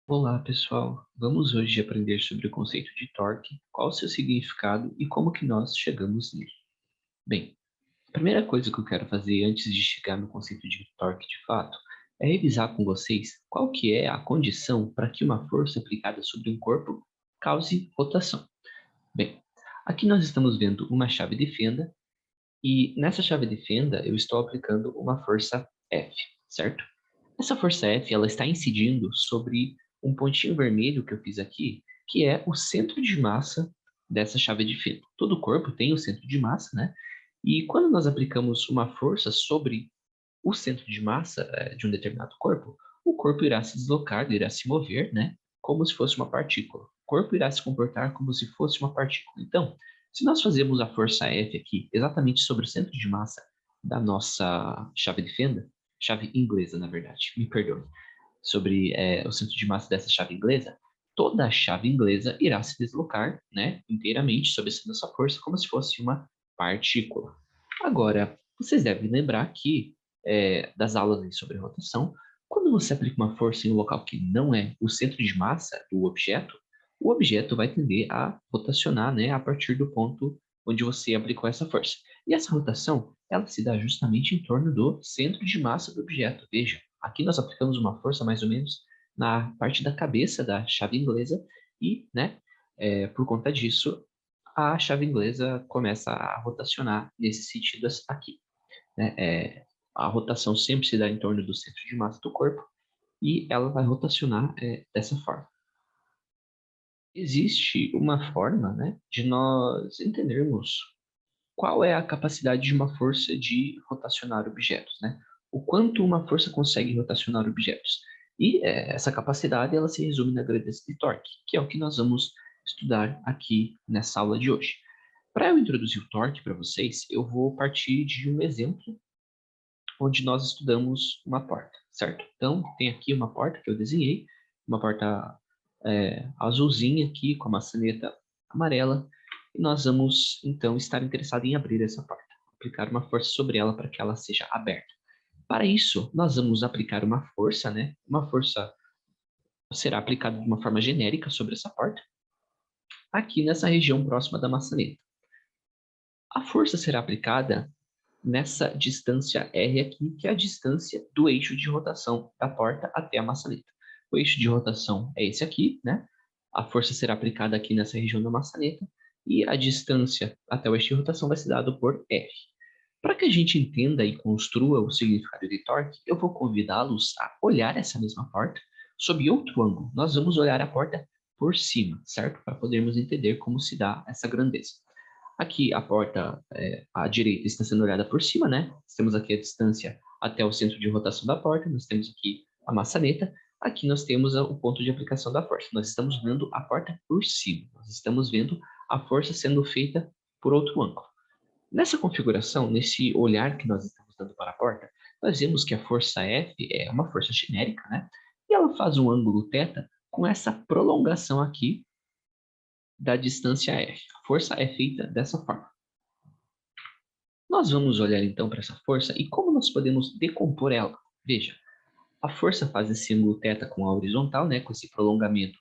Olá, pessoal. Vamos hoje aprender sobre o conceito de torque, qual o seu significado e como que nós chegamos nele. Bem, a primeira coisa que eu quero fazer antes de chegar no conceito de torque de fato é revisar com vocês qual que é a condição para que uma força aplicada sobre um corpo cause rotação. Bem, aqui nós estamos vendo uma chave de fenda e nessa chave de fenda eu estou aplicando uma força F, certo? Essa força F, ela está incidindo sobre um pontinho vermelho que eu fiz aqui, que é o centro de massa dessa chave de fenda. Todo corpo tem o centro de massa, né? E quando nós aplicamos uma força sobre o centro de massa de um determinado corpo, o corpo irá se deslocar, irá se mover, né? Como se fosse uma partícula. O corpo irá se comportar como se fosse uma partícula. Então, se nós fazemos a força F aqui exatamente sobre o centro de massa da nossa chave de fenda, chave inglesa, na verdade, me perdoe, sobre o centro de massa dessa chave inglesa, toda a chave inglesa irá se deslocar, né, inteiramente sob essa força, como se fosse uma partícula. Agora, vocês devem lembrar que das aulas aí sobre rotação, quando você aplica uma força em um local que não é o centro de massa do objeto, o objeto vai tender a rotacionar, né, a partir do ponto onde você aplicou essa força. E essa rotação, ela se dá justamente em torno do centro de massa do objeto. Veja, aqui nós aplicamos uma força mais ou menos na parte da cabeça da chave inglesa e, né, por conta disso, a chave inglesa começa a rotacionar nesse sentido aqui, né? A rotação sempre se dá em torno do centro de massa do corpo e ela vai rotacionar dessa forma. Existe uma forma, né, de nós entendermos qual é a capacidade de uma força de rotacionar objetos, né? O quanto uma força consegue rotacionar objetos. E essa capacidade ela se resume na grandeza de torque, que é o que nós vamos estudar aqui nessa aula de hoje. Para eu introduzir o torque para vocês, eu vou partir de um exemplo onde nós estudamos uma porta, certo? Então, tem aqui uma porta que eu desenhei, uma porta azulzinha aqui com a maçaneta amarela, e nós vamos, então, estar interessados em abrir essa porta, aplicar uma força sobre ela para que ela seja aberta. Para isso, nós vamos aplicar uma força, né? Uma força será aplicada de uma forma genérica sobre essa porta, aqui nessa região próxima da maçaneta. A força será aplicada nessa distância R aqui, que é a distância do eixo de rotação da porta até a maçaneta. O eixo de rotação é esse aqui, né? A força será aplicada aqui nessa região da maçaneta e a distância até o eixo de rotação vai ser dado por F. Para que a gente entenda e construa o significado de torque, eu vou convidá-los a olhar essa mesma porta sob outro ângulo. Nós vamos olhar a porta por cima, certo? Para podermos entender como se dá essa grandeza. Aqui a porta à direita está sendo olhada por cima, né? Temos aqui a distância até o centro de rotação da porta, nós temos aqui a maçaneta, aqui nós temos o ponto de aplicação da força. Nós estamos vendo a porta por cima, nós estamos vendo a força sendo feita por outro ângulo. Nessa configuração, nesse olhar que nós estamos dando para a porta, nós vemos que a força F é uma força genérica, né? E ela faz um ângulo θ com essa prolongação aqui da distância F. A força é feita dessa forma. Nós vamos olhar então para essa força e como nós podemos decompor ela. Veja, a força faz esse ângulo θ com a horizontal, né, com esse prolongamento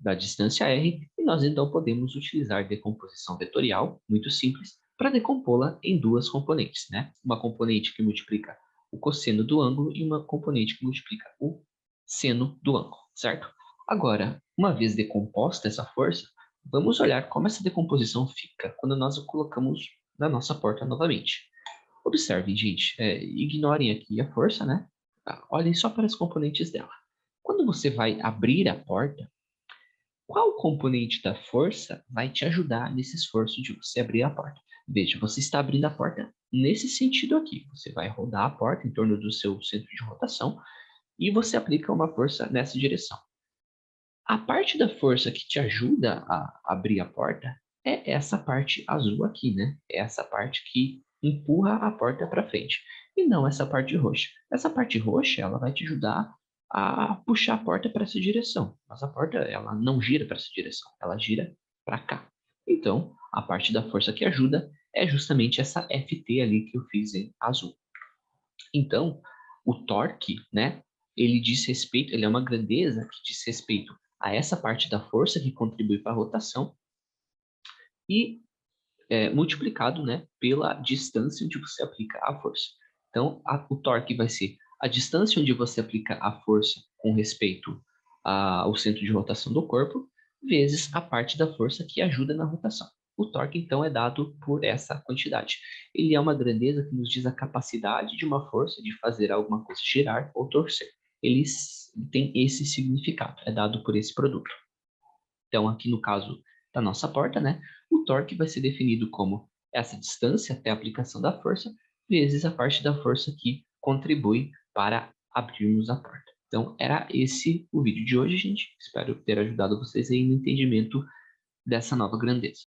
da distância r, e nós então podemos utilizar decomposição vetorial, muito simples, para decompô-la em duas componentes, né? Uma componente que multiplica o cosseno do ângulo e uma componente que multiplica o seno do ângulo, certo? Agora, uma vez decomposta essa força, vamos olhar como essa decomposição fica quando nós a colocamos na nossa porta novamente. Observem, gente, ignorem aqui a força, né? Olhem só para as componentes dela. Quando você vai abrir a porta, qual componente da força vai te ajudar nesse esforço de você abrir a porta? Veja, você está abrindo a porta nesse sentido aqui. Você vai rodar a porta em torno do seu centro de rotação e você aplica uma força nessa direção. A parte da força que te ajuda a abrir a porta é essa parte azul aqui, né? É essa parte que empurra a porta para frente. E não essa parte roxa. Essa parte roxa, ela vai te ajudar a puxar a porta para essa direção. Mas a porta, ela não gira para essa direção, ela gira para cá. Então, a parte da força que ajuda é justamente essa FT ali que eu fiz em azul. Então, o torque, né? ele é uma grandeza que diz respeito a essa parte da força que contribui para a rotação e multiplicado, né, pela distância onde você aplica a força. Então, o torque vai ser a distância onde você aplica a força com respeito ao centro de rotação do corpo, vezes a parte da força que ajuda na rotação. O torque, então, é dado por essa quantidade. Ele é uma grandeza que nos diz a capacidade de uma força de fazer alguma coisa girar ou torcer. Ele tem esse significado, é dado por esse produto. Então, aqui no caso da nossa porta, né, o torque vai ser definido como essa distância até a aplicação da força, vezes a parte da força que contribui para abrirmos a porta. Então, era esse o vídeo de hoje, gente. Espero ter ajudado vocês aí no entendimento dessa nova grandeza.